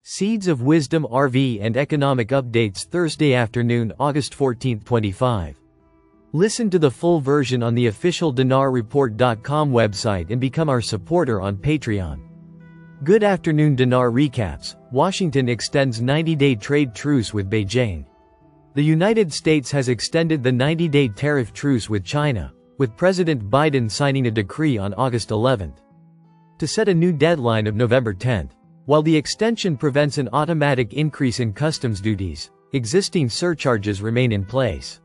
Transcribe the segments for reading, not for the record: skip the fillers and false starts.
Seeds of Wisdom RV and Economic Updates Thursday afternoon, August 14, 25. Listen to the full version on the official dinarreport.com website and become our supporter on Patreon. Good afternoon. Dinar recaps. Washington extends 90-day trade truce with Beijing. The United States has extended the 90-day tariff truce with China, with President Biden signing a decree on August 11, to set a new deadline of November 10. While the extension prevents an automatic increase in customs duties, existing surcharges remain in place.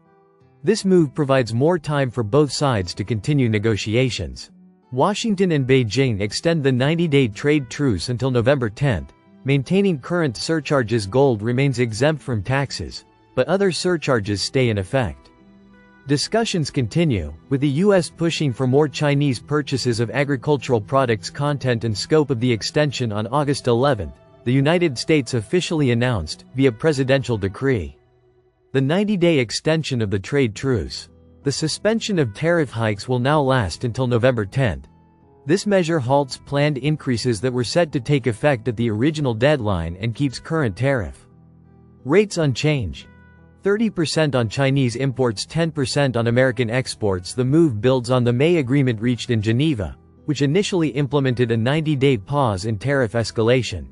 This move provides more time for both sides to continue negotiations. Washington and Beijing extend the 90-day trade truce until November 10, maintaining current surcharges. Gold remains exempt from taxes, but other surcharges stay in effect. Discussions continue, with the U.S. pushing for more Chinese purchases of agricultural products. Content and scope of the extension. On August 11, the United States officially announced, via presidential decree, the 90-day extension of the trade truce. The suspension of tariff hikes will now last until November 10. This measure halts planned increases that were set to take effect at the original deadline and keeps current tariff rates unchanged. 30% on Chinese imports, 10% on American exports. The move builds on the May agreement reached in Geneva, which initially implemented a 90-day pause in tariff escalation.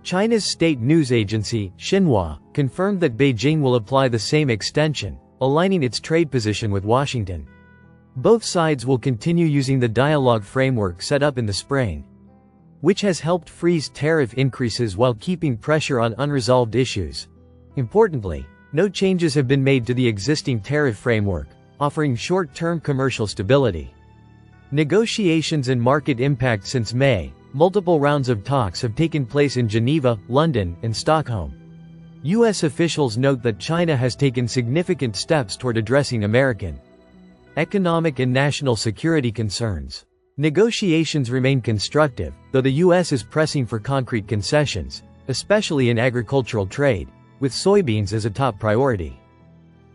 China's state news agency, Xinhua, confirmed that Beijing will apply the same extension, aligning its trade position with Washington. Both sides will continue using the dialogue framework set up in the spring, which has helped freeze tariff increases while keeping pressure on unresolved issues. Importantly, no changes have been made to the existing tariff framework, offering short-term commercial stability. Negotiations and market impact. Since May, multiple rounds of talks have taken place in Geneva, London, and Stockholm. U.S. officials note that China has taken significant steps toward addressing American economic and national security concerns. Negotiations remain constructive, though the U.S. is pressing for concrete concessions, especially in agricultural trade, with soybeans as a top priority.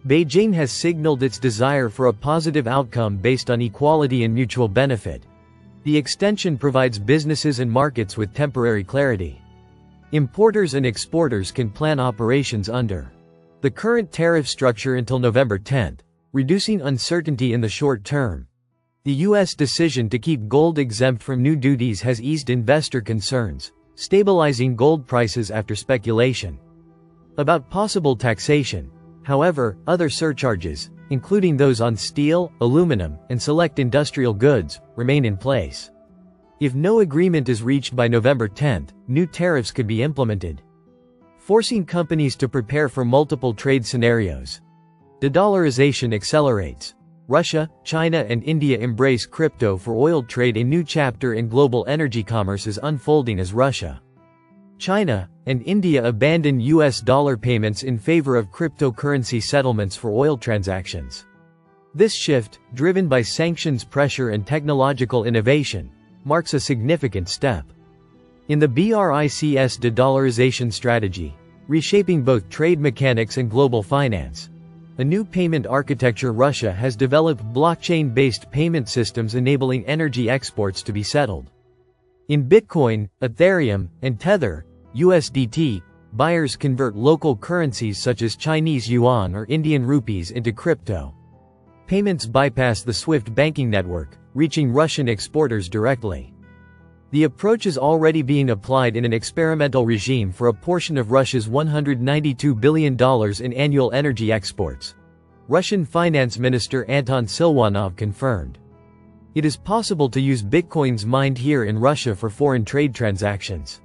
Beijing has signaled its desire for a positive outcome based on equality and mutual benefit. The extension provides businesses and markets with temporary clarity. Importers and exporters can plan operations under the current tariff structure until November 10, reducing uncertainty in the short term. The U.S. decision to keep gold exempt from new duties has eased investor concerns, stabilizing gold prices after speculation about possible taxation. However, other surcharges, including those on steel, aluminum, and select industrial goods, remain in place. If no agreement is reached by November 10, new tariffs could be implemented, forcing companies to prepare for multiple trade scenarios. De-dollarization accelerates. Russia, China, and India embrace crypto for oil trade. A new chapter in global energy commerce is unfolding as Russia, China, and India abandon U.S. dollar payments in favor of cryptocurrency settlements for oil transactions. This shift, driven by sanctions pressure and technological innovation, marks a significant step in the BRICS de-dollarization strategy, reshaping both trade mechanics and global finance. A new payment architecture. Russia has developed blockchain-based payment systems enabling energy exports to be settled in Bitcoin, Ethereum, and Tether, USDT. Buyers convert local currencies such as Chinese yuan or Indian rupees into crypto. Payments bypass the SWIFT banking network, reaching Russian exporters directly. The approach is already being applied in an experimental regime for a portion of Russia's $192 billion in annual energy exports. Russian Finance Minister Anton Silvanov confirmed it is possible to use bitcoins mined here in Russia for foreign trade transactions.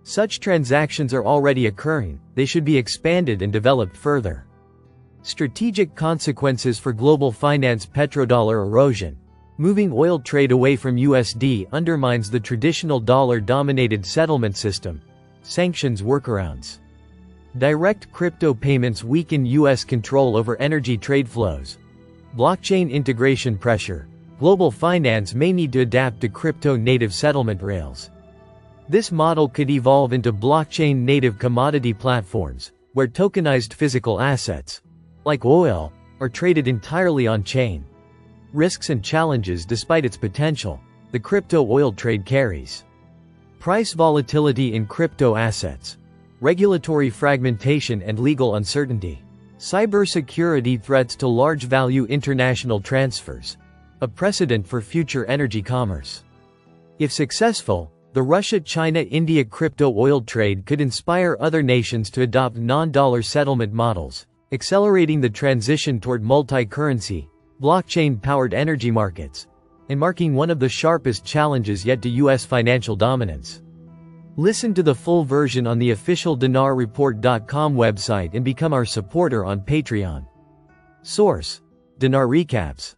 Such transactions are already occurring. They should be expanded and developed further. Strategic consequences for global finance. Petrodollar erosion. Moving oil trade away from USD undermines the traditional dollar-dominated settlement system. Sanctions workarounds. Direct crypto payments weaken U.S. control over energy trade flows. Blockchain integration pressure. Global finance may need to adapt to crypto-native settlement rails. This model could evolve into blockchain-native commodity platforms, where tokenized physical assets, like oil, are traded entirely on-chain. Risks and challenges. Despite its potential, the crypto oil trade carries Price volatility in crypto assets. Regulatory fragmentation and legal uncertainty. Cybersecurity threats to large-value international transfers. A precedent for future energy commerce. If successful, the Russia-China-India crypto oil trade could inspire other nations to adopt non-dollar settlement models, accelerating the transition toward multi-currency, blockchain-powered energy markets, and marking one of the sharpest challenges yet to U.S. financial dominance. Listen to the full version on the official dinarreport.com website and become our supporter on Patreon. Source: Dinar Recaps.